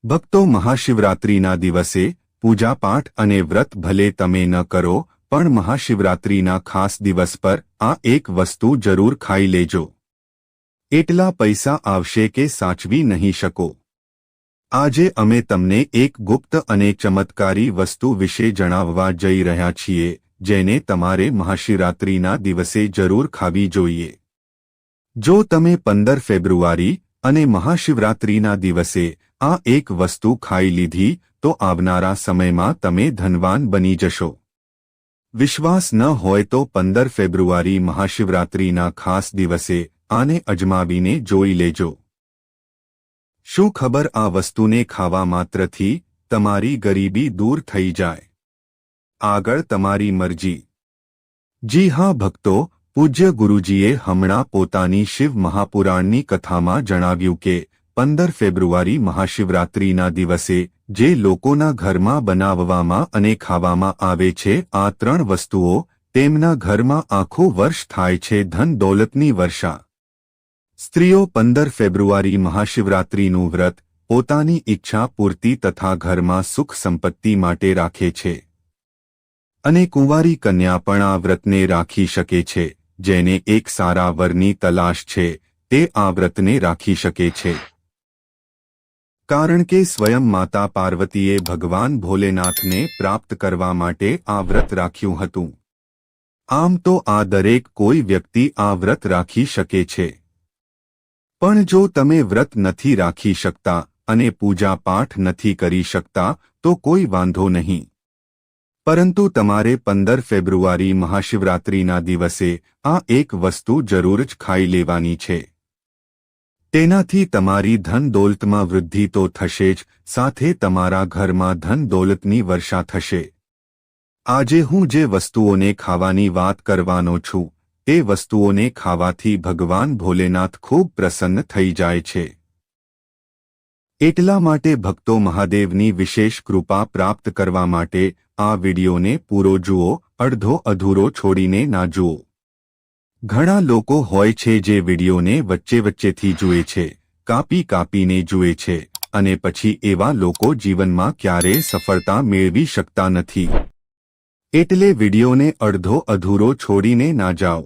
ભક્તો, મહાશિવરાત્રિના દિવસે પૂજાપાઠ અને વ્રત ભલે તમે ન કરો, પણ મહાશિવરાત્રિના ખાસ દિવસ પર આ એક વસ્તુ જરૂર ખાઈ લેજો. એટલા પૈસા આવશે કે સાચવી નહીં શકો. આજે અમે તમને એક ગુપ્ત અને ચમત્કારી વસ્તુ વિશે જણાવવા જઈ રહ્યા છીએ, જેને તમારે મહાશિવરાત્રિના દિવસે જરૂર ખાવી જોઈએ. જો તમે 15 ફેબ્રુઆરી અને મહાશિવરાત્રિના દિવસે આ એક વસ્તુ ખાઈ લીધી તો આવનારા સમયમાં તમે ધનવાન બની જશો. વિશ્વાસ ન હોય તો 15 ફેબ્રુઆરી મહાશિવરાત્રિના ખાસ દિવસે આને અજમાવીને જોઈ લેજો. શું ખબર આ વસ્તુને ખાવા માત્રથી તમારી ગરીબી દૂર થઈ જાય? આગળ તમારી મરજી. જી હા ભક્તો, પૂજ્ય ગુરુજીએ હમણાં પોતાની શિવ મહાપુરાણની કથામાં જણાવ્યું કે 15 ફેબ્રુઆરી મહાશિવરાત્રિના દિવસે જે લોકોના ઘરમાં બનાવવામાં અને ખાવામાં આવે છે આ 3 વસ્તુઓ, તેમના ઘરમાં આખું વર્ષ થાય છે ધન દોલતની વર્ષા. સ્ત્રીઓ 15 ફેબ્રુઆરી મહાશિવરાત્રિનું વ્રત પોતાની ઈચ્છા પૂર્તિ તથા ઘરમાં સુખ સંપત્તિ માટે રાખે છે. અને કુંવારી કન્યા પણ આ વ્રતને રાખી શકે છે. જેને એક સારા વરની તલાશ છે તે આ વ્રતને રાખી શકે છે. કારણ કે સ્વયં માતા પાર્વતીએ ભગવાન ભોલેનાથને પ્રાપ્ત કરવા માટે આ વ્રત રાખ્યું હતું. આમ તો આ દરેક કોઈ વ્યક્તિ આ વ્રત રાખી શકે છે. પણ જો તમે વ્રત નથી રાખી શકતા અને પૂજા પાઠ નથી કરી શકતા તો કોઈ વાંધો નહીં. પરંતુ તમારે 15 ફેબ્રુઆરી મહાશિવરાત્રિના દિવસે આ એક વસ્તુ જરૂર જ ખાઈ લેવાની છે. તેનાથી તમારી ધન દોલતમાં વૃદ્ધિ તો થશે જ, સાથે તમારા ઘરમાં ધન દોલતની વર્ષા થશે. આજે હું જે વસ્તુઓને ખાવાની વાત કરવાનો છું તે વસ્તુઓને ખાવાથી ભગવાન ભોલેનાથ ખૂબ પ્રસન્ન થઈ જાય છે. એટલા માટે ભક્તો, મહાદેવની વિશેષ કૃપા પ્રાપ્ત કરવા માટે આ વિડિયોને પૂરો જુઓ, અડધો અધૂરો છોડીને ના જુઓ. ઘણા લોકો હોય છે જે વિડિયોને વચ્ચેથી જુએ છે, કાપીને જુએ છે, અને પછી એવા લોકો જીવનમાં ક્યારેય સફળતા મેળવી શકતા નથી. એટલે વિડિયોને અડધો અધૂરો છોડીને ના જાઓ.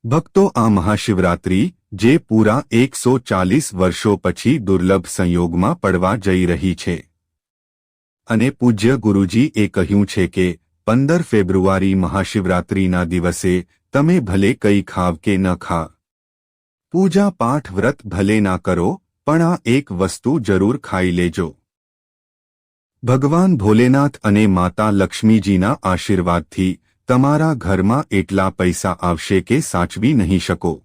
ભક્તો, આ મહાશિવરાત્રિ જે પૂરા 140 વર્ષો પછી દુર્લભ સંયોગમાં પડવા જઈ રહી છે. અને પૂજ્ય ગુરુજી એ કહ્યું છે કે 15 ફેબ્રુઆરી મહાશિવરાત્રિના દિવસે તમે ભલે કંઈ ખાવ કે ન ખા, પૂજા પાઠ વ્રત ભલે ના કરો, પણ આ એક વસ્તુ જરૂર ખાઈ લેજો. ભગવાન ભોલેનાથ અને માતા લક્ષ્મીજીના આશીર્વાદથી તમારા ઘરમાં એટલા પૈસા આવશે કે સાચવી નહીં શકો.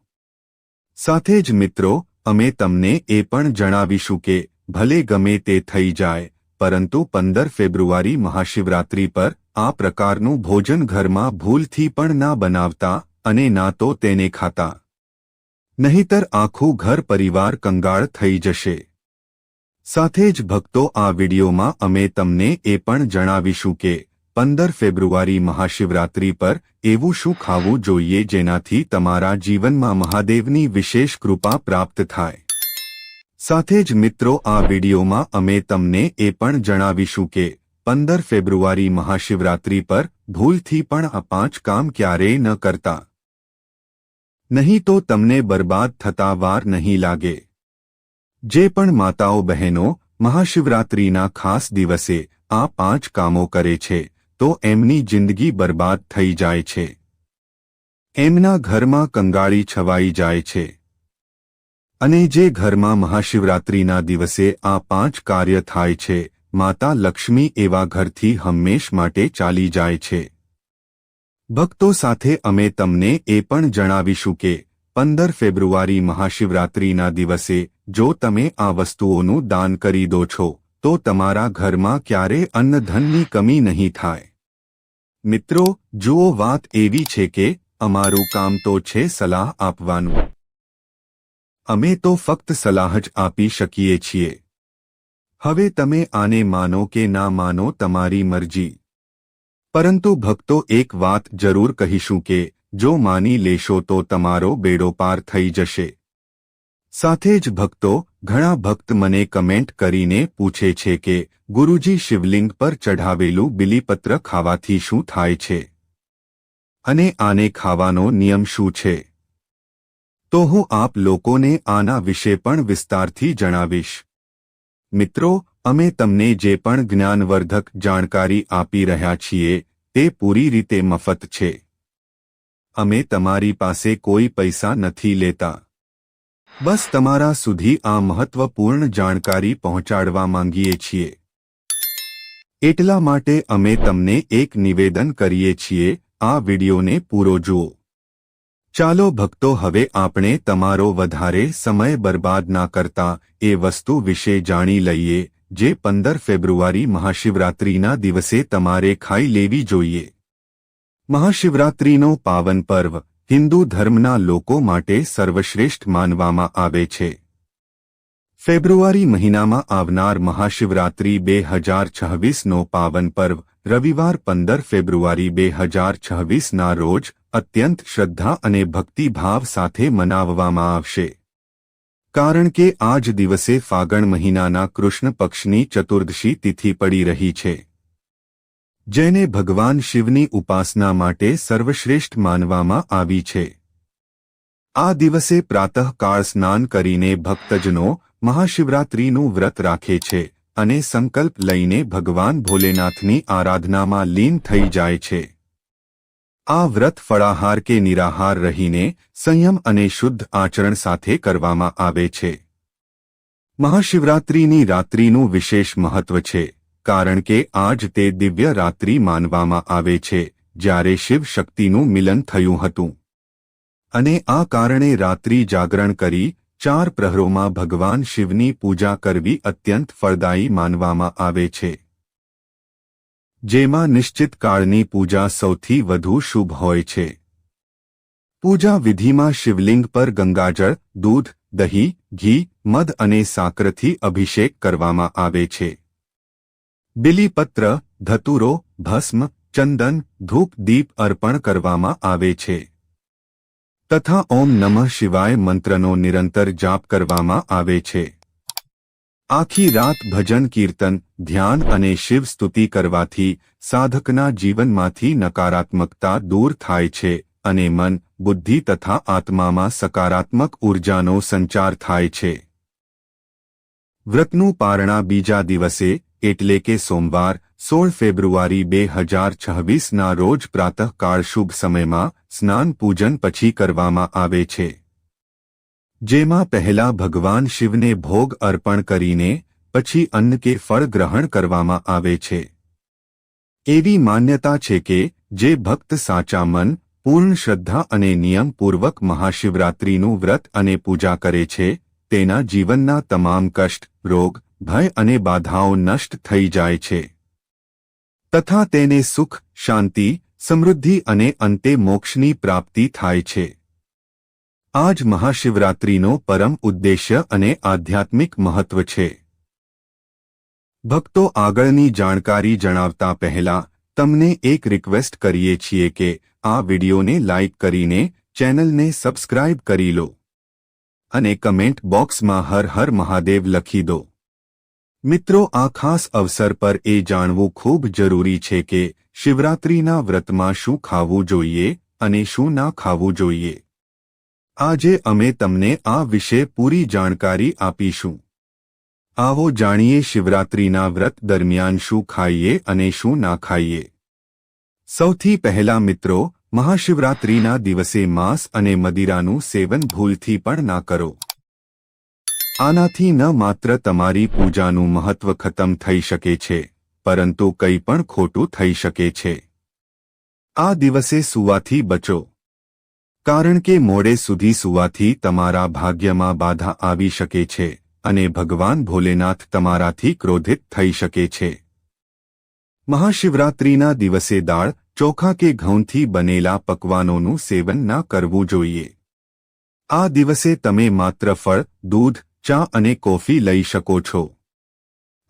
સાથે જ મિત્રો, અમે તમને એ પણ જણાવીશું કે ભલે ગમે તે થઈ જાય, પરંતુ 15 ફેબ્રુઆરી મહાશિવરાત્રિ પર આ પ્રકારનું ભોજન ઘરમાં ભૂલથી પણ ના બનાવતા અને ના તો તેને ખાતા. નહીંતર આખું ઘર પરિવાર કંગાળ થઈ જશે. સાથે જ ભક્તો, આ વિડિયોમાં અમે તમને એ પણ જણાવીશું કે 15 ફેબ્રુઆરી મહાશિવરાત્રિ પર એવું શું ખાવું જોઈએ જેનાથી તમારા જીવનમાં મહાદેવની વિશેષ કૃપા પ્રાપ્ત થાય. સાથે જ મિત્રો, આ વિડિયોમાં અમે તમને એ પણ જણાવીશું કે 15 ફેબ્રુઆરી મહાશિવરાત્રિ પર ભૂલથી પણ આ 5 કામ ક્યારેય ન કરતા. નહીં તો તમને બરબાદ થતા વાર નહીં લાગે. જે પણ માતાઓ બહેનો મહાશિવરાત્રિના ખાસ દિવસે આ 5 કામો કરે છે તો એમની જિંદગી બરબાદ થઈ જાય છે. એમના ઘરમાં કંગાળી છવાઈ જાય છે. અને જે ઘરમાં મહાશિવરાત્રિના દિવસે આ 5 કાર્ય થાય છે, માતા લક્ષ્મી એવા ઘરથી હંમેશ માટે ચાલી જાય છે. ભક્તો, સાથે અમે તમને એ પણ જણાવીશું કે 15 ફેબ્રુઆરી મહાશિવરાત્રિના દિવસે જો તમે આ વસ્તુઓનું દાન કરી દો છો તો તમારા ઘરમાં ક્યારેય અન્ન ધનની કમી નહીં થાય. મિત્રો, જુઓ, વાત એવી છે કે અમારું કામ તો છે સલાહ આપવાનું. અમે તો ફક્ત સલાહ જ આપી શકીએ છીએ. હવે તમે આને માનો કે ના માનો, તમારી મરજી. પરંતુ ભક્તો, એક વાત જરૂર કહીશું કે જો માની લેશો તો તમારો બેડો પાર થઈ જશે. સાથે જ ભક્તો, ઘણા ભક્ત મને કમેન્ટ કરીને પૂછે છે કે ગુરુજી શિવલિંગ પર ચઢાવેલું બિલીપત્ર ખાવાથી શું થાય છે અને આને ખાવાનો નિયમ શું છે? તો હું આપ લોકોને આના વિશે પણ વિસ્તારથી જણાવીશ. મિત્રો, અમે તમને જે પણ જ્ઞાનવર્ધક જાણકારી આપી રહ્યા છીએ તે પૂરી રીતે મફત છે. અમે તમારી પાસે કોઈ પૈસા નથી લેતા. બસ તમારા સુધી આ મહત્વપૂર્ણ જાણકારી પહોંચાડવા માંગીએ છીએ. એટલા માટે અમે તમને એક નિવેદન કરીએ છીએ, આ વિડિયોને પૂરો જુઓ. ચાલો ભક્તો, હવે આપણે તમારો વધારે સમય બરબાદ ના કરતા એ વસ્તુ વિશે જાણી લઈએ જે 15 ફેબ્રુઆરી મહાશિવરાત્રિના દિવસે તમારે ખાઈ લેવી જોઈએ. મહાશિવરાત્રિનો પાવન પર્વ હિન્દુ ધર્મના લોકો માટે સર્વશ્રેષ્ઠ માનવામાં આવે છે. ફેબ્રુઆરી મહિનામાં આવનાર મહાશિવરાત્રિ 2026નો પાવન પર્વ રવિવાર 15 ફેબ્રુઆરી 2026ના રોજ અત્યંત શ્રદ્ધા અને ભક્તિભાવ સાથે મનાવવામાં આવશે. કારણ કે આ જ દિવસે ફાગણ મહિનાના કૃષ્ણ પક્ષની ચતુર્દશી તિથિ પડી રહી છે, જેને ભગવાન શિવની ઉપાસના માટે સર્વશ્રેષ્ઠ માનવામાં આવી છે. આ દિવસે પ્રાતઃકાળ સ્નાન કરીને ભક્તજનો મહાશિવરાત્રિનું વ્રત રાખે છે અને સંકલ્પ લઈને ભગવાન ભોલેનાથની આરાધનામાં લીન થઈ જાય છે. આ વ્રત ફળાહાર કે નિરાહાર રહીને સંયમ અને શુદ્ધ આચરણ સાથે કરવામાં આવે છે. મહાશિવરાત્રિની રાત્રિનું વિશેષ મહત્વ છે, કારણ કે આજ તે દિવ્ય રાત્રિ માનવામાં આવે છે જ્યારે શિવ શક્તિનું મિલન થયું હતું. અને આ કારણે રાત્રિ જાગરણ કરી 4 પ્રહરોમાં ભગવાન શિવની પૂજા કરવી અત્યંત ફળદાયી માનવામાં આવે છે. જેમાં નિશ્ચિત કાળની પૂજા સૌથી વધુ શુભ હોય છે. પૂજા વિધિમાં શિવલિંગ પર ગંગાજળ, દૂધ, દહીં, ઘી, મધ અને સાકરથી અભિષેક કરવામાં આવે છે. બિલીપત્ર, ધતુરો, ભસ્મ, ચંદન, ધૂપ, દીપ અર્પણ કરવામાં આવે છે. તથા ઓમ નમઃ શિવાય મંત્રનો નિરંતર જાપ કરવામાં આવે છે. આખી રાત ભજન, કીર્તન, ધ્યાન અને શિવ સ્તુતિ કરવાથી સાધકના જીવનમાંથી નકારાત્મકતા દૂર થાય છે અને મન, બુદ્ધિ તથા આત્મામાં સકારાત્મક ઊર્જાનો સંચાર થાય છે. વ્રતનું પારણા બીજા દિવસે એટલે કે સોમવાર 16 ફેબ્રુઆરી 2026ના રોજ પ્રાતઃકાળ શુભ સમયમાં સ્નાન પૂજન પછી કરવામાં આવે છે. જેમાં પહેલા ભગવાન શિવને ભોગ અર્પણ કરીને પછી અન્ન કે ફળ ગ્રહણ કરવામાં આવે છે. એવી માન્યતા છે કે જે ભક્ત સાચા મન, પૂર્ણ શ્રદ્ધા અને નિયમપૂર્વક મહાશિવરાત્રિનું વ્રત અને પૂજા કરે છે તેના જીવનના તમામ કષ્ટ, રોગ, ભય અને બાધાઓ નષ્ટ થઈ જાય છે તથા તેને સુખ, શાંતિ, સમૃદ્ધિ અને અંતે મોક્ષની પ્રાપ્તિ થાય છે. આ જ મહાશિવરાત્રિનો પરમ ઉદ્દેશ્ય અને આધ્યાત્મિક મહત્વ છે. ભક્તો, આગળની જાણકારી જણાવતા પહેલા તમને એક રિક્વેસ્ટ કરીએ છીએ કે આ વિડિયોને લાઇક કરીને ચેનલને સબસ્ક્રાઇબ કરી લો અને કમેન્ટ બોક્સમાં હર હર મહાદેવ લખી દો. મિત્રો, આ ખાસ અવસર પર એ જાણવું ખૂબ જરૂરી છે કે શિવરાત્રિના વ્રતમાં શું ખાવું જોઈએ અને શું ના ખાવું જોઈએ. આજે અમે તમને આ વિશે પૂરી જાણકારી આપીશું. આવો જાણીએ શિવરાત્રિના વ્રત દરમિયાન શું ખાઈએ અને શું ના ખાઈએ. સૌથી પહેલા મિત્રો, મહાશિવરાત્રિના દિવસે માંસ અને મદિરાનું સેવન ભૂલથી પણ ના કરો. આનાથી ન માત્ર તમારી પૂજાનું મહત્વ ખતમ થઈ શકે છે, પરંતુ કંઈ પણ ખોટું થઈ શકે છે. આ દિવસે સૂવાથી બચો, કારણ કે મોડે સુધી સૂવાથી તમારા ભાગ્યમાં બાધા આવી શકે છે અને ભગવાન ભોલેનાથ તમારાથી ક્રોધિત થઈ શકે છે. મહાશિવરાત્રિના દિવસે દાળ, ચોખા કે ઘઉંથી બનેલા પકવાનોનું સેવન ના કરવું જોઈએ. આ દિવસે તમે માત્ર ફળ, દૂધ, ચા અને કોફી લઈ શકો છો.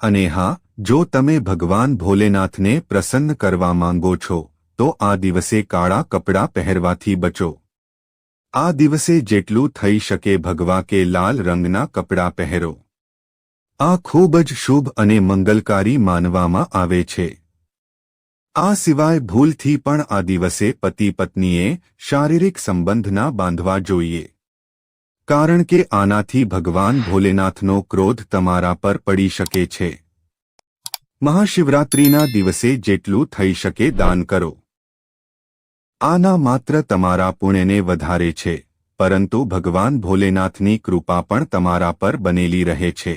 અને હા, જો તમે ભગવાન ભોલેનાથને પ્રસન્ન કરવા માંગો છો તો આ દિવસે કાળા કપડાં પહેરવાથી બચો. આ દિવસે જેટલું થઈ શકે ભગવા કે લાલ રંગના કપડાં પહેરો. આ ખૂબ જ શુભ અને મંગલકારી માનવામાં આવે છે. આ સિવાય ભૂલથી પણ આ દિવસે પતિ પત્નીએ શારીરિક સંબંધ ના બાંધવા જોઈએ, કારણ કે આનાથી ભગવાન ભોલેનાથનો ક્રોધ તમારા પર પડી શકે છે. મહાશિવરાત્રિના દિવસે જેટલું થઈ શકે દાન કરો. આના માત્ર તમારા પુણ્યને વધારે છે, પરંતુ ભગવાન ભોલેનાથની કૃપા પણ તમારા પર બનેલી રહે છે.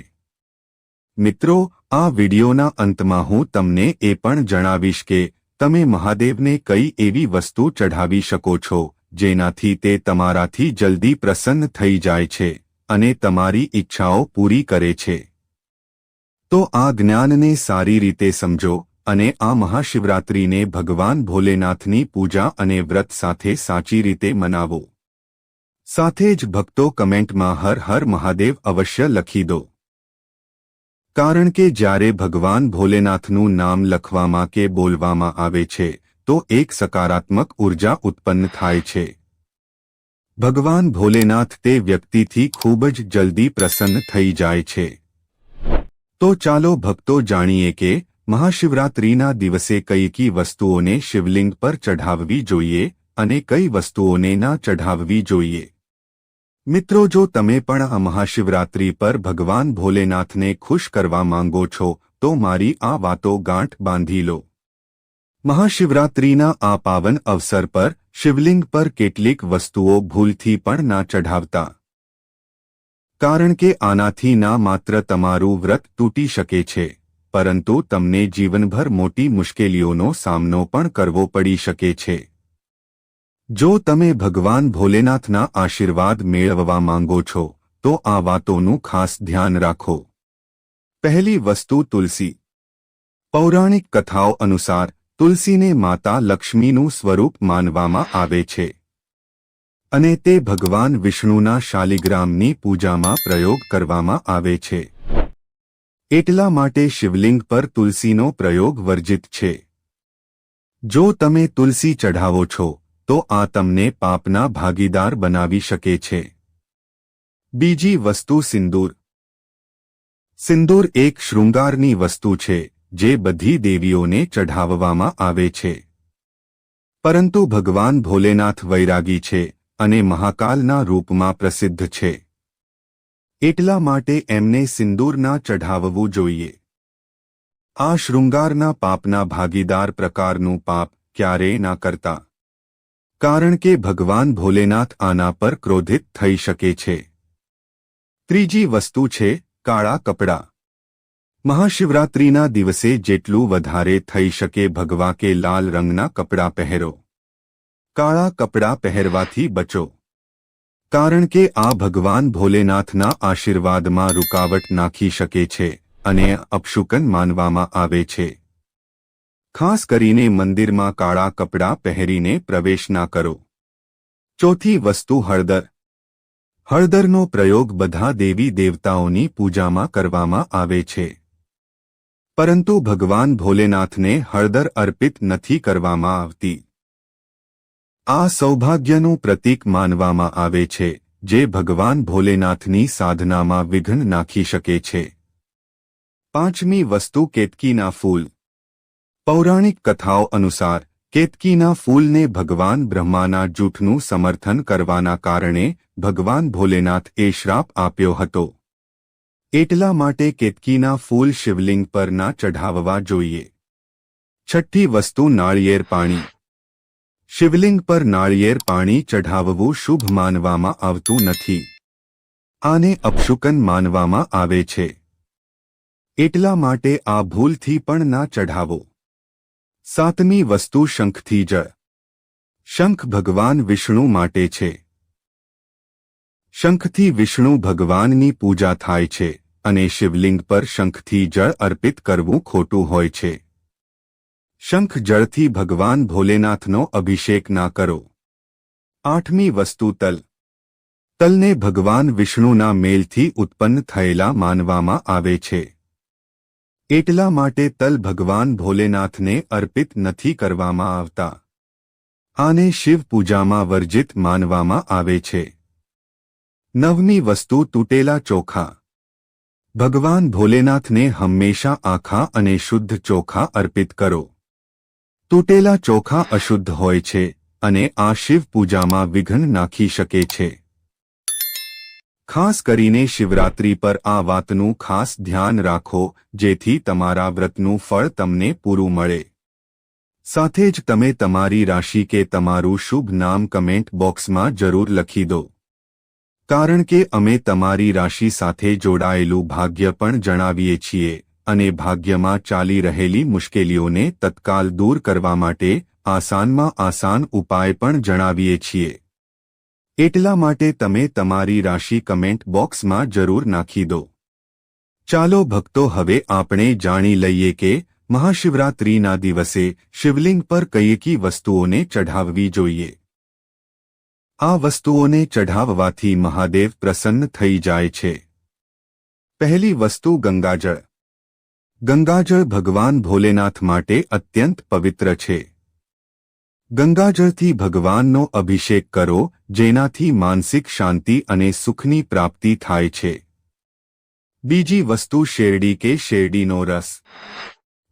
મિત્રો, આ વિડિયોના અંતમાં હું તમને એ પણ જણાવીશ કે તમે મહાદેવને કઈ એવી વસ્તુ ચઢાવી શકો છો જેનાથી તે તમારાથી જલ્દી પ્રસન્ન થઈ જાય છે અને તમારી ઈચ્છાઓ પૂરી કરે છે. તો આ જ્ઞાનને સારી રીતે સમજો અને આ મહાશિવરાત્રિને ભગવાન ભોલેનાથની પૂજા અને વ્રત સાથે સાચી રીતે મનાવો. સાથે જ ભક્તો કમેન્ટમાં હર હર મહાદેવ અવશ્ય લખી દો, કારણ કે જ્યારે ભગવાન ભોલેનાથનું નામ લખવામાં કે બોલવામાં આવે છે તો એક સકારાત્મક ઉર્જા ઉત્પન્ન થાય છે. ભગવાન ભોલેનાથ તે વ્યક્તિથી ખૂબ જ જલ્દી પ્રસન્ન થઈ જાય છે. તો ચાલો ભક્તો જાણીએ કે મહાશિવરાત્રિના દિવસે કઈ વસ્તુઓને શિવલિંગ પર ચઢાવવી જોઈએ અને કઈ વસ્તુઓને ના ચઢાવવી જોઈએ. મિત્રો, જો તમે પણ આ મહાશિવરાત્રિ પર ભગવાન ભોલેનાથને ખુશ કરવા માંગો છો તો મારી આ વાતો ગાંઠ બાંધી લો. મહાશિવરાત્રિના આ પાવન અવસર પર શિવલિંગ પર કેટલીક વસ્તુઓ ભૂલથી પણ ના ચઢાવતા, કારણ કે આનાથી ના માત્ર તમારું વ્રત તૂટી શકે છે, પરંતુ તમને જીવનભર મોટી મુશ્કેલીઓનો સામનો પણ કરવો પડી શકે છે. જો તમે ભગવાન ભોલેનાથના આશીર્વાદ મેળવવા માંગો છો તો આ વાતોનું ખાસ ધ્યાન રાખો. પહેલી વસ્તુ તુલસી. પૌરાણિક કથાઓ અનુસાર તુલસીને માતા લક્ષ્મીનું સ્વરૂપ માનવામાં આવે છે અને તે ભગવાન વિષ્ણુના શાલિગ્રામની પૂજામાં પ્રયોગ કરવામાં આવે છે. એટલા માટે શિવલિંગ પર તુલસીનો પ્રયોગ વર્જિત છે. જો તમે તુલસી ચઢાવો છો તો આ તમને પાપના ભાગીદાર બનાવી શકે છે. બીજી વસ્તુ સિંદૂર. સિંદૂર એક શૃંગારની વસ્તુ છે જે બધી દેવીઓને ચઢાવવામાં આવે છે, પરંતુ ભગવાન ભોલેનાથ વૈરાગી છે અને મહાકાલના રૂપમાં પ્રસિદ્ધ છે. એટલા માટે એમને સિંદૂર ના ચઢાવવું જોઈએ. આ શૃંગારના પાપના ભાગીદાર પ્રકારનું પાપ ક્યારેય ના કરતા, કારણ કે ભગવાન ભોલેનાથ આના પર ક્રોધિત થઈ શકે છે. ત્રીજી વસ્તુ છે કાળા કપડાં. મહાશિવરાત્રિના દિવસે જેટલું વધારે થઈ શકે ભગવા કે લાલ રંગના કપડાં પહેરો. કાળા કપડાં પહેરવાથી બચો, કારણ કે આ ભગવાન ભોલેનાથના આશીર્વાદમાં રૂકાવટ નાખી શકે છે અને અપશુકન માનવામાં આવે છે. ખાસ કરીને મંદિરમાં કાળા કપડાં પહેરીને પ્રવેશ ના કરો. ચોથી વસ્તુ હળદર. હળદરનો પ્રયોગ બધા દેવી દેવતાઓની પૂજામાં કરવામાં આવે છે, પરંતુ ભગવાન ભોલેનાથને હળદર અર્પિત નથી કરવામાં આવતી. આ સૌભાગ્યનું પ્રતીક માનવામાં આવે છે જે ભગવાન ભોલેનાથની સાધનામાં વિઘ્ન નાખી શકે છે. પાંચમી વસ્તુ કેતકીના ફૂલ. પૌરાણિક કથાઓ અનુસાર કેતકીના ફૂલને ભગવાન બ્રહ્માના જૂઠનું સમર્થન કરવાના કારણે ભગવાન ભોલેનાથે શ્રાપ આપ્યો હતો. એટલા માટે કેતકીના ફૂલ શિવલિંગ પર ના ચઢાવવા જોઈએ. છઠ્ઠી વસ્તુ નાળિયેર પાણી. શિવલિંગ પર નાળિયેર પાણી ચઢાવવું શુભ માનવામાં આવતું નથી. આને અપશુકન માનવામાં આવે છે. એટલા માટે આ ભૂલથી પણ ના ચઢાવો. સાતમી વસ્તુ શંખથી જળ. શંખ ભગવાન વિષ્ણુ માટે છે. શંખથી વિષ્ણુ ભગવાનની પૂજા થાય છે અને શિવલિંગ પર શંખથી જળ અર્પિત કરવું ખોટું હોય છે. શંખ જળથી ભગવાન ભોલેનાથનો અભિષેક ના કરો. આઠમી વસ્તુ તલ. તલને ભગવાન વિષ્ણુના મેલથી ઉત્પન્ન થયેલા માનવામાં આવે છે. એટલા માટે તલ ભગવાન ભોલેનાથને અર્પિત નથી કરવામાં આવતા. આને શિવ પૂજામાં વર્જિત માનવામાં આવે છે. 9મી વસ્તુ તૂટેલા ચોખા. ભગવાન ભોલેનાથને હંમેશા આખા અને શુદ્ધ ચોખા અર્પિત કરો. તૂટેલા ચોખા અશુદ્ધ હોય છે અને આ શિવ પૂજામાં વિઘ્ન નાખી શકે છે. ખાસ કરીને શિવરાત્રી પર આ વાતનું ખાસ ધ્યાન રાખો જેથી તમારા વ્રતનું ફળ તમને પૂરું મળે. સાથે જ તમે તમારી રાશિ કે તમારું શુભ નામ કમેન્ટ બોક્સમાં જરૂર લખી દો. કારણ કે અમે તમારી રાશિ સાથે જોડાયેલું ભાગ્ય પણ જણાવીએ છીએ અને ભાગ્યમાં ચાલી રહેલી મુશ્કેલીઓને તત્કાલ દૂર કરવા માટે આસાનમાં આસાન ઉપાય પણ જણાવીએ છીએ. એટલા માટે તમે તમારી રાશિ કમેન્ટ બોક્સમાં જરૂર નાખી દો. ચાલો ભક્તો, હવે આપણે જાણી લઈએ કે મહાશિવરાત્રિના દિવસે શિવલિંગ પર કઈ વસ્તુઓને ચઢાવવી જોઈએ. આ વસ્તુઓને ચઢાવવાથી મહાદેવ પ્રસન્ન થઈ જાય છે. પહેલી વસ્તુ ગંગાજળ. ગંગાજળ ભગવાન ભોલેનાથ માટે અત્યંત પવિત્ર છે. ગંગાજળથી ભગવાનનો અભિષેક કરો જેનાથી માનસિક શાંતિ અને સુખની પ્રાપ્તિ થાય છે. બીજી વસ્તુ શેરડી કે શેરડીનો રસ.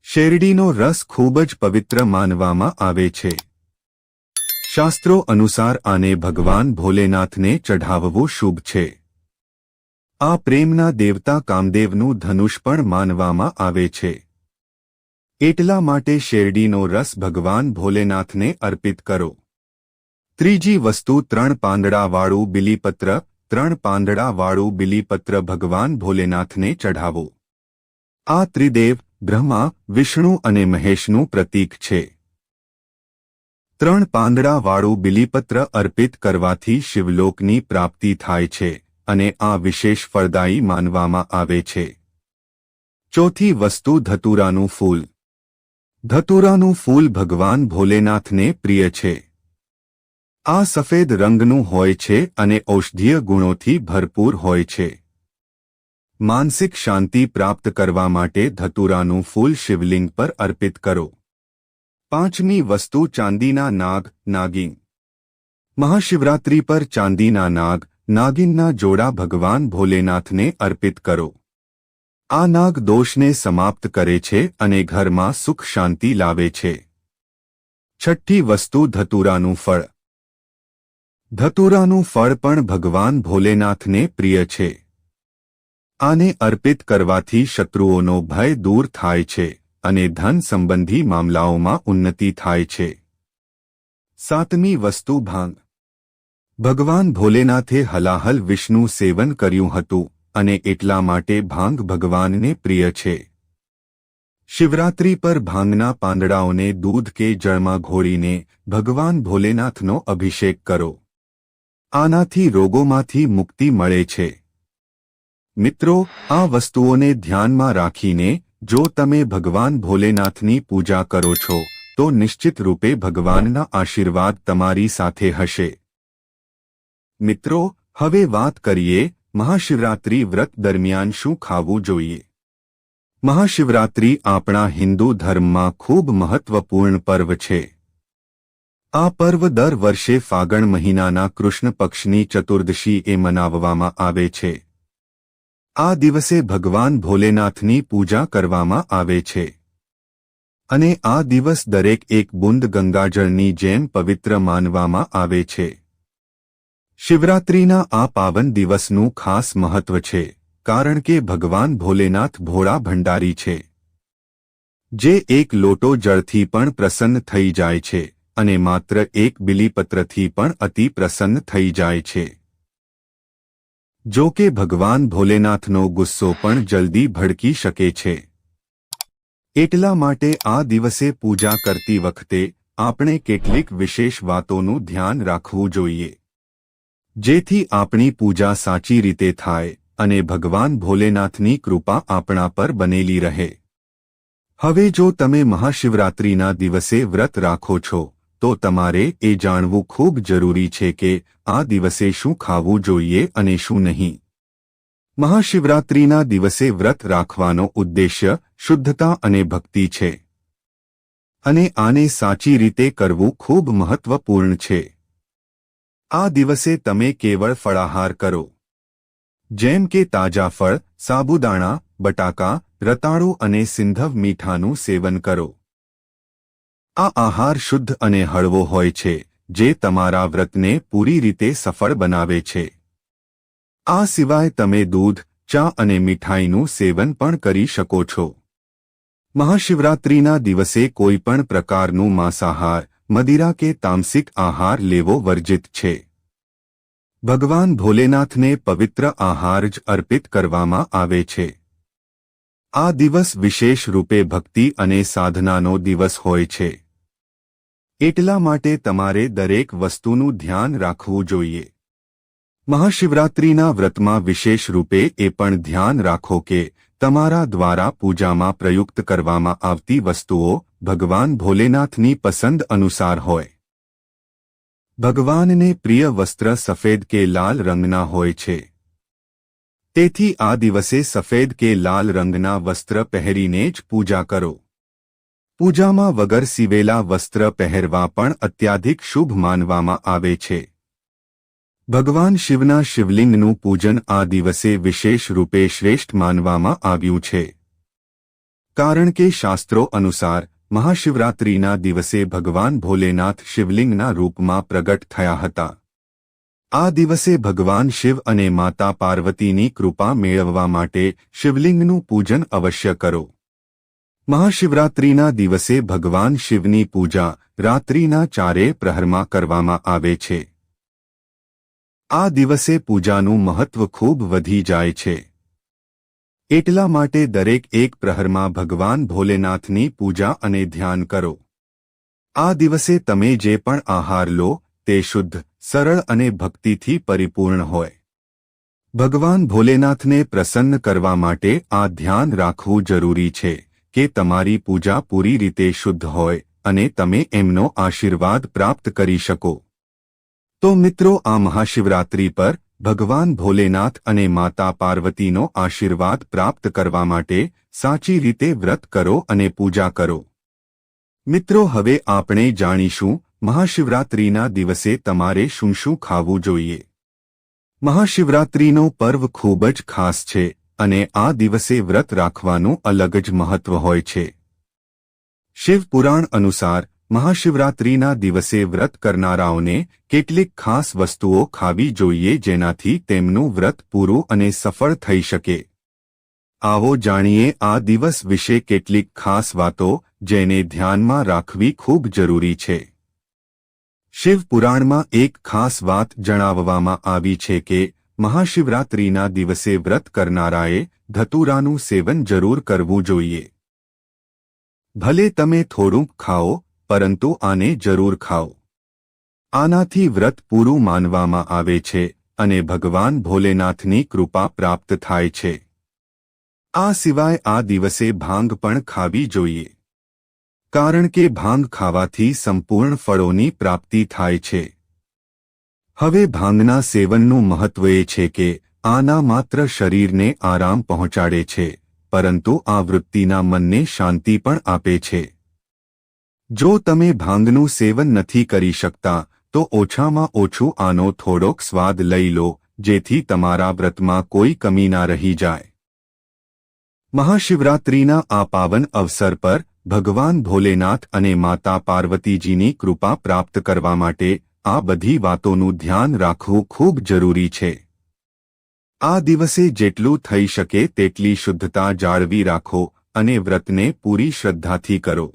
શેરડીનો રસ ખૂબ જ પવિત્ર માનવામાં આવે છે. શાસ્ત્રો અનુસાર આને ભગવાન ભોલેનાથને ચઢાવવું શુભ છે. આ પ્રેમના દેવતા કામદેવનું ધનુષ પણ માનવામાં આવે છે. એટલા માટે શેરડીનો રસ ભગવાન ભોલેનાથને અર્પિત કરો. ત્રીજી વસ્તુ 3 પાંદડાવાળું બિલીપત્ર. 3 પાંદડાવાળું બિલીપત્ર ભગવાન ભોલેનાથને ચઢાવો. આ ત્રિદેવ બ્રહ્મા, વિષ્ણુ અને મહેશનું પ્રતીક છે. 3 પાંદડાવાળું બિલીપત્ર અર્પિત કરવાથી શિવલોકની પ્રાપ્તિ થાય છે અને આ વિશેષ ફળદાયી માનવામાં આવે છે. ચોથી વસ્તુ ધતુરાનું ફૂલ. ધતુરાનું ફૂલ ભગવાન ભોલેનાથને પ્રિય છે. આ સફેદ રંગનું હોય છે અને ઔષધીય ગુણોથી ભરપૂર હોય છે. માનસિક શાંતિ પ્રાપ્ત કરવા માટે ધતુરાનું ફૂલ શિવલિંગ પર અર્પિત કરો. પાંચમી વસ્તુ ચાંદીના નાગ, નાગિન. મહાશિવરાત્રી પર ચાંદીના નાગ, નાગિનના જોડા ભગવાન ભોલેનાથને અર્પિત કરો. આ નાગ દોષને સમાપ્ત કરે છે અને ઘરમાં સુખ શાંતિ લાવે છે. છઠ્ઠી વસ્તુ ધતુરાનું ફળ. ધતુરાનું ફળ પણ ભગવાન ભોલેનાથને પ્રિય છે. આને અર્પિત કરવાથી શત્રુઓનો ભય દૂર થાય છે અને ધન સંબંધી મામલાઓમાં ઉન્નતિ થાય છે. સાતમી વસ્તુ ભાંગ. ભગવાન ભોલેનાથે હલાહલ વિષ્ણુ સેવન કર્યું હતું અને એટલા માટે ભાંગ ભગવાનને પ્રિય છે. શિવરાત્રી પર ભાંગના પાંદડાઓને દૂધ કે જળમાં ઘોળીને ભગવાન ભોલેનાથનો અભિષેક કરો. આનાથી રોગોમાંથી મુક્તિ મળે છે. મિત્રો, આ વસ્તુઓને ધ્યાનમાં રાખીને જો તમે ભગવાન ભોલેનાથની પૂજા કરો છો તો નિશ્ચિત રૂપે ભગવાનના આશીર્વાદ તમારી સાથે હશે. મિત્રો, હવે વાત કરીએ મહાશિવરાત્રી વ્રત દરમિયાન શું ખાવું જોઈએ. મહાશિવરાત્રી આપણા હિન્દુ ધર્મમાં ખૂબ મહત્વપૂર્ણ પર્વ છે. આ પર્વ દર વર્ષે ફાગણ મહિનાના કૃષ્ણ પક્ષની ચતુર્દશીએ મનાવવામાં આવે છે. આ દિવસે ભગવાન ભોલેનાથની પૂજા કરવામાં આવે છે અને આ દિવસ દરેક એક બુંદ ગંગાજળની જેમ પવિત્ર માનવામાં આવે છે. શિવરાત્રિના આ પાવન દિવસનું ખાસ મહત્વ છે કારણ કે ભગવાન ભોલેનાથ ભોળા ભંડારી છે, જે એક લોટો જળથી પણ પ્રસન્ન થઈ જાય છે અને માત્ર એક બિલીપત્રથી પણ અતિ પ્રસન્ન થઈ જાય છે. જો કે ભગવાન ભોલેનાથનો ગુસ્સો પણ જલ્દી ભડકી શકે છે. એટલા માટે આ દિવસે પૂજા કરતી વખતે આપણે કેટલીક વિશેષ વાતોનું ધ્યાન રાખવું જોઈએ, જેથી આપણી પૂજા સાચી રીતે થાય અને ભગવાન ભોલેનાથની કૃપા આપણા પર બનેલી રહે. હવે જો તમે મહાશિવરાત્રિના દિવસે વ્રત રાખો છો તો તમારે એ જાણવું ખૂબ જરૂરી છે કે આ દિવસે શું ખાવું જોઈએ અને શું નહીં. મહાશિવરાત્રિના દિવસે વ્રત રાખવાનો ઉદ્દેશ્ય શુદ્ધતા અને ભક્તિ છે. અને આને સાચી રીતે કરવું ખૂબ મહત્વપૂર્ણ છે. આ દિવસે તમે કેવળ ફળાહાર કરો, જેમ કે તાજા ફળ, સાબુદાણા, બટાકા, રતાળુ અને સિંધવ મીઠાનું સેવન કરો. આ આહાર શુદ્ધ અને હળવો હોય છે, જે તમારા વ્રતને પૂરી રીતે સફળ બનાવે છે. આ સિવાય તમે દૂધ, ચા અને મીઠાઈનું સેવન પણ કરી શકો છો. મહાશિવરાત્રિના દિવસે કોઈપણ પ્રકારનું માંસાહાર, મદિરા કે તામસિક આહાર લેવો વર્જિત છે. ભગવાન ભોલેનાથને પવિત્ર આહાર જ અર્પિત કરવામાં આવે છે. આ દિવસ વિશેષ રૂપે ભક્તિ અને સાધનાનો દિવસ હોય છે. એટલા માટે તમારે દરેક વસ્તુનું ધ્યાન રાખવું જોઈએ. મહાશિવરાત્રિના વ્રતમાં વિશેષ રૂપે એ પણ ધ્યાન રાખો કે તમારા દ્વારા પૂજામાં પ્રયુક્ત કરવામાં આવતી વસ્તુઓ ભગવાન ભોલેનાથની પસંદ અનુસાર હોય. ભગવાનને પ્રિય વસ્ત્ર સફેદ કે લાલ રંગના હોય છે. તેથી આ દિવસે સફેદ કે લાલ રંગના વસ્ત્ર પહેરીને જ પૂજા કરો. પૂજામાં વગર સીવેલા વસ્ત્ર પહેરવા પણ અત્યાધિક શુભ માનવામાં આવે છે. ભગવાન શિવના શિવલિંગનું પૂજન આ દિવસે વિશેષ રૂપે શ્રેષ્ઠ માનવામાં આવ્યું છે. કારણ કે શાસ્ત્રો અનુસાર મહાશિવરાત્રિના દિવસે ભગવાન ભોલેનાથ શિવલિંગના રૂપમાં પ્રગટ થયા હતા. આ દિવસે ભગવાન શિવ અને માતા પાર્વતીની કૃપા મેળવવા માટે શિવલિંગનું પૂજન અવશ્ય કરો. મહાશિવરાત્રિના દિવસે ભગવાન શિવની પૂજા રાત્રિના 4 પ્રહરમાં કરવામાં આવે છે. આ દિવસે પૂજાનું મહત્વ ખૂબ વધી જાય છે. એટલા માટે દરેક એક પ્રહરમાં ભગવાન ભોલેનાથની પૂજા અને ધ્યાન કરો. આ દિવસે તમે જે પણ આહાર લો તે શુદ્ધ, સરળ અને ભક્તિથી પરિપૂર્ણ હોય. ભગવાન ભોલેનાથને પ્રસન્ન કરવા માટે આ ધ્યાન રાખવું જરૂરી છે કે તમારી પૂજા પૂરી રીતે શુદ્ધ હોય અને તમે એમનો આશીર્વાદ પ્રાપ્ત કરી શકો. તો મિત્રો, આ મહાશિવરાત્રિ પર ભગવાન ભોલેનાથ અને માતા પાર્વતીનો આશીર્વાદ પ્રાપ્ત કરવા માટે સાચી રીતે વ્રત કરો અને પૂજા કરો. મિત્રો, હવે આપણે જાણીશું મહાશિવરાત્રિના દિવસે તમારે શું શું ખાવું જોઈએ. મહાશિવરાત્રિનો પર્વ ખૂબ જ ખાસ છે અને આ દિવસે વ્રત રાખવાનું અલગ જ મહત્વ હોય છે. શિવ પુરાણ અનુસાર મહાશિવરાત્રિના દિવસે વ્રત કરનારાઓને કેટલીક ખાસ વસ્તુઓ ખાવી જોઈએ જેનાથી તેમનું વ્રત પૂરું અને સફળ થઈ શકે. આવો જાણીએ આ દિવસ વિશે કેટલીક ખાસ વાતો જેને ધ્યાનમાં રાખવી ખૂબ જરૂરી છે. શિવ પુરાણમાં એક ખાસ વાત જણાવવામાં આવી છે કે મહાશિવરાત્રિના દિવસે વ્રત કરનારાએ ધતુરાનું સેવન જરૂર કરવું જોઈએ. ભલે તમે થોડુંક ખાઓ, પરંતુ આને જરૂર ખાઓ. આનાથી વ્રત પૂરું માનવામાં આવે છે અને ભગવાન ભોલેનાથની કૃપા પ્રાપ્ત થાય છે. આ સિવાય આ દિવસે ભાંગ પણ ખાવી જોઈએ. કારણ કે ભાંગ ખાવાથી સંપૂર્ણ ફળોની પ્રાપ્તિ થાય છે. હવે ભાંગના સેવનનું મહત્વ એ છે કે આના માત્ર શરીરને આરામ પહોંચાડે છે, પરંતુ આ વૃત્તિના મનને શાંતિ પણ આપે છે. જો તમે ભાંગનું સેવન નથી કરી શકતા તો ઓછામાં ઓછું આનો થોડોક સ્વાદ લઈ લો, જેથી તમારા વ્રતમાં કોઈ કમી ના રહી જાય. મહાશિવરાત્રિના આ પાવન અવસર પર ભગવાન ભોલેનાથ અને માતા પાર્વતીજીની કૃપા પ્રાપ્ત કરવા માટે આ બધી વાતોનું ધ્યાન રાખવું ખૂબ જરૂરી છે. આ દિવસે જેટલું થઈ શકે તેટલી શુદ્ધતા જાળવી રાખો અને વ્રતને પૂરી શ્રદ્ધાથી કરો.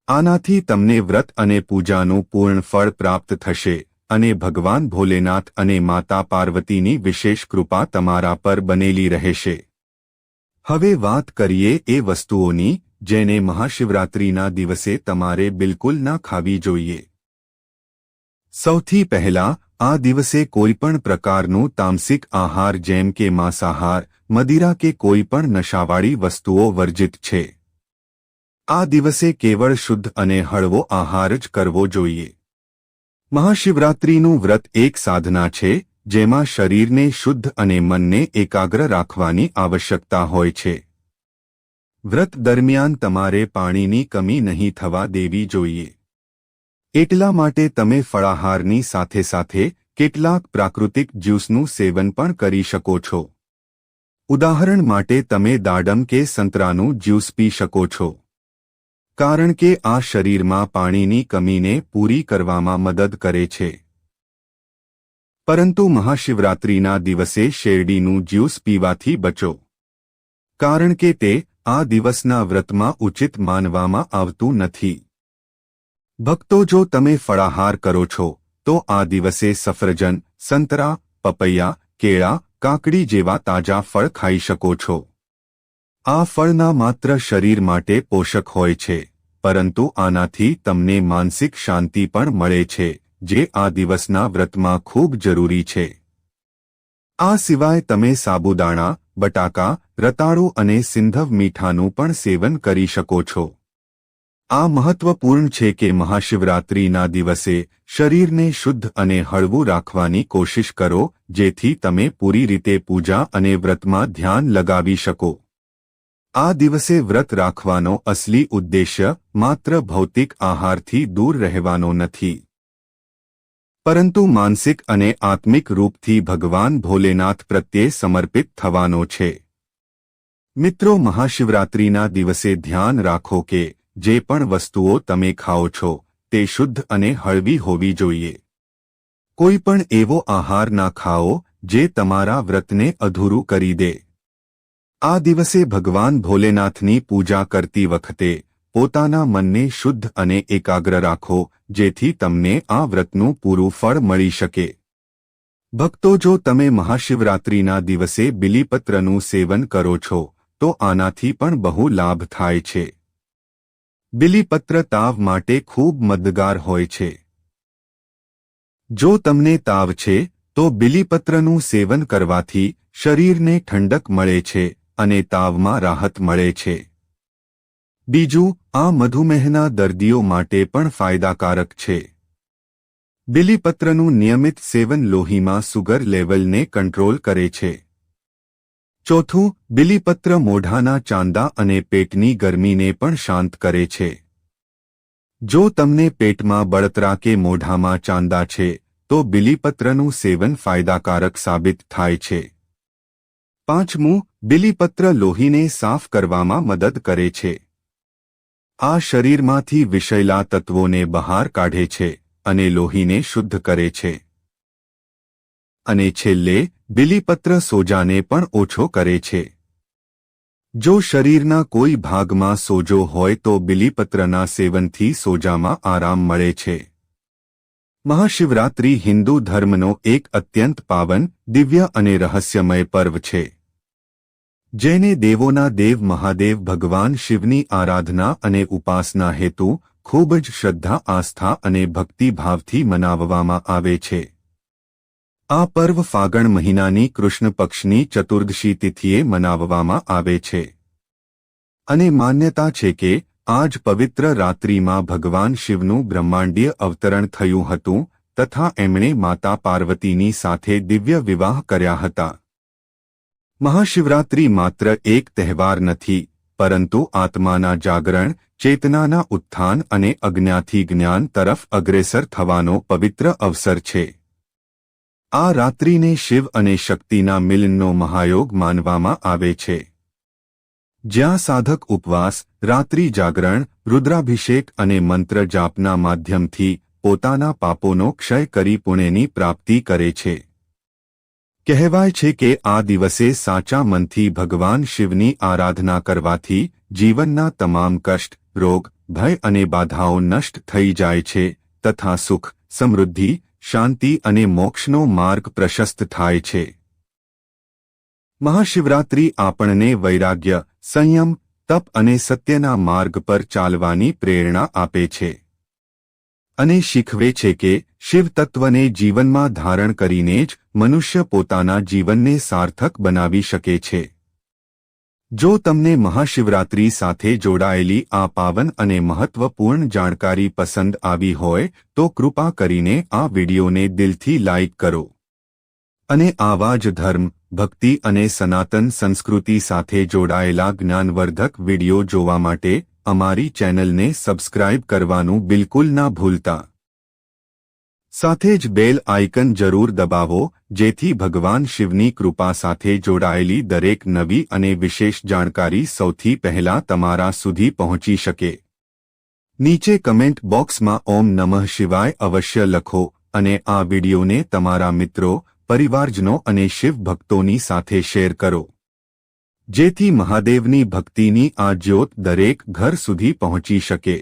આનાથી તમને વ્રત અને પૂજાનું પૂર્ણ ફળ પ્રાપ્ત થશે અને ભગવાન ભોલેનાથ અને માતા પાર્વતીની વિશેષ કૃપા તમારા પર બનેલી રહેશે. હવે વાત કરીએ એ વસ્તુઓની જેને મહાશિવરાત્રિના દિવસે તમારે બિલકુલ ના ખાવી જોઈએ. સૌથી પહેલા, આ દિવસે કોઈપણ પ્રકારનું તામસિક આહાર જેમ કે માંસાહાર, મદિરા કે કોઈપણ નશાવાળી વસ્તુઓ વર્જિત છે. આ દિવસે કેવળ શુદ્ધ અને હળવો આહાર જ કરવો જોઈએ. મહાશિવરાત્રિનું વ્રત એક સાધના છે જેમાં શરીરને શુદ્ધ અને મનને એકાગ્ર રાખવાની આવશ્યકતા હોય છે. વ્રત દરમિયાન તમારે પાણીની કમી નહીં થવા દેવી જોઈએ. એટલા માટે તમે ફળાહારની સાથે સાથે કેટલાક પ્રાકૃતિક જ્યુસનું સેવન પણ કરી શકો છો. ઉદાહરણ માટે તમે દાડમ કે સંતરાનું જ્યુસ પી શકો છો, કારણ કે આ શરીરમાં પાણીની કમીને પૂરી કરવામાં મદદ કરે છે. પરંતુ મહાશિવરાત્રિના દિવસે શેરડીનું જ્યુસ પીવાથી બચો, કારણ કે તે આ દિવસના વ્રતમાં ઉચિત માનવામાં આવતું નથી. ભક્તો, જો તમે ફળાહાર કરો છો તો આ દિવસે સફરજન, સંતરા, પપૈયા, કેળા, કાકડી જેવા તાજા ફળ ખાઈ શકો છો. આ ફળના માત્ર શરીર માટે પોષક હોય છે, પરંતુ આનાથી તમને માનસિક શાંતિ પણ મળે છે, જે આ દિવસના વ્રતમાં ખૂબ જરૂરી છે. આ સિવાય તમે સાબુદાણા, બટાકા, રતાળુ અને સિંધવ મીઠાનું પણ સેવન કરી શકો છો. આ મહત્વપૂર્ણ છે કે મહાશિવરાત્રિના દિવસે શરીરને શુદ્ધ અને હળવું રાખવાની કોશિશ કરો, જેથી તમે પૂરી રીતે પૂજા અને વ્રતમાં ધ્યાન લગાવી શકો. આ દિવસે વ્રત રાખવાનો અસલી ઉદ્દેશ્ય માત્ર ભૌતિક આહારથી દૂર રહેવાનો નથી, પરંતુ માનસિક અને આત્મિક રૂપથી ભગવાન ભોલેનાથ પ્રત્યે સમર્પિત થવાનો છે. મિત્રો, મહાશિવરાત્રિના દિવસે ધ્યાન રાખો કે જે પણ વસ્તુઓ તમે ખાઓ છો તે શુદ્ધ અને હળવી હોવી જોઈએ. કોઈ પણ એવો આહાર ના ખાઓ જે તમારા વ્રતને અધૂરું કરી દે. આ દિવસે ભગવાન ભોલેનાથની પૂજા કરતી વખતે પોતાના મનને શુદ્ધ અને એકાગ્ર રાખો, જેથી તમને આ વ્રતનું પૂરું ફળ મળી શકે. ભક્તો, જો તમે મહાશિવરાત્રિના દિવસે બિલીપત્રનું સેવન કરો છો તો આનાથી પણ બહુ લાભ થાય છે. બિલીપત્ર તાવ માટે ખૂબ મદદગાર હોય છે. જો તમને તાવ છે તો બિલીપત્રનું સેવન કરવાથી શરીરને ઠંડક મળે છે અને તાવમાં રાહત મળે છે. બીજું, આ મધુમેહના દર્દીઓ માટે પણ ફાયદાકારક છે. બિલીપત્રનું નિયમિત સેવન લોહીમાં સુગર લેવલને કંટ્રોલ કરે છે. ચોથું, બિલીપત્ર મોઢાના ચાંદા અને પેટની ગરમીને પણ શાંત કરે છે. જો તમને પેટમાં બળતરા કે મોઢામાં ચાંદા છે તો બિલીપત્રનું સેવન ફાયદાકારક સાબિત થાય છે. પાંચમું, બિલીપત્ર લોહીને સાફ કરવામાં મદદ કરે છે. આ શરીરમાંથી વિષૈલા તત્વોને બહાર કાઢે છે અને લોહીને શુદ્ધ કરે છે. અને છેલ્લે, બિલીપત્ર સોજાને પણ ઓછો કરે છે. જો શરીરના કોઈ ભાગમાં સોજો હોય તો બિલીપત્રના સેવનથી સોજામાં આરામ મળે છે. મહાશિવરાત્રિ હિન્દુ ધર્મનો એક અત્યંત પાવન, દિવ્ય અને રહસ્યમય પર્વ છે, જેને દેવોના દેવ મહાદેવ ભગવાન શિવની આરાધના અને ઉપાસના હેતુ ખૂબ જ શ્રદ્ધા, આસ્થા અને ભક્તિભાવથી મનાવવામાં આવે છે. આ પર્વ ફાગણ મહિનાની કૃષ્ણ પક્ષની ચતુર્દશી તિથિએ મનાવવામાં આવે છે અને માન્યતા છે કે આ જ પવિત્ર રાત્રિમાં ભગવાન શિવનું બ્રહ્માંડીય અવતરણ થયું હતું તથા એમણે માતા પાર્વતીની સાથે દિવ્ય વિવાહ કર્યા હતા. મહાશિવરાત્રિ માત્ર એક તહેવાર નથી, પરંતુ આત્માના જાગરણ, ચેતનાના ઉત્થાન અને અજ્ઞાથી જ્ઞાન તરફ અગ્રેસર થવાનો પવિત્ર અવસર છે. આ રાત્રિને શિવ અને શક્તિના મિલનનો મહાયોગ માનવામાં આવે છે, જ્યાં સાધક ઉપવાસ, રાત્રિ જાગરણ, રુદ્રાભિષેક અને મંત્ર જાપના માધ્યમથી પોતાના પાપોનો ક્ષય કરી પુણ્યની પ્રાપ્તિ કરે છે. કહેવાય છે કે આ દિવસે સાચા મનથી ભગવાન શિવની આરાધના કરવાથી જીવનના તમામ કષ્ટ, રોગ, ભય અને બાધાઓ નષ્ટ થઈ જાય છે તથા સુખ, સમૃદ્ધિ, શાંતિ અને મોક્ષનો માર્ગ પ્રશસ્ત થાય છે. મહાશિવરાત્રિ આપણને વૈરાગ્ય, સંયમ, તપ અને સત્યના માર્ગ પર ચાલવાની પ્રેરણા આપે છે અને શીખવે છે કે શિવ તત્વને જીવનમાં ધારણ કરીને જ મનુષ્ય પોતાના જીવનને સાર્થક બનાવી શકે છે. જો તમને મહાશિવરાત્રિ સાથે જોડાયેલી આ પાવન અને મહત્વપૂર્ણ જાણકારી પસંદ આવી હોય તો કૃપા કરીને આ વિડિયોને દિલથી લાઇક કરો અને આવા જ ધર્મ, ભક્તિ અને સનાતન સંસ્કૃતિ સાથે જોડાયેલા જ્ઞાનવર્ધક વિડિયો જોવા માટે અમારી ચેનલને સબસ્ક્રાઇબ કરવાનું બિલકુલ ના ભૂલતા. સાથે જ બેલ આઇકન જરૂર દબાવો જેથી ભગવાન શિવની કૃપા સાથે જોડાયેલી દરેક નવી અને વિશેષ જાણકારી સૌથી પહેલા તમારા સુધી પહોંચી શકે. નીચે કમેન્ટ બોક્સમાં ઓમ નમઃ શિવાય અવશ્ય લખો અને આ વિડિયોને તમારા મિત્રો, પરિવારજનો અને શિવ ભક્તોની સાથે શેર કરો, જેથી મહાદેવની ભક્તિની આ જ્યોત દરેક ઘર સુધી પહોંચી શકે.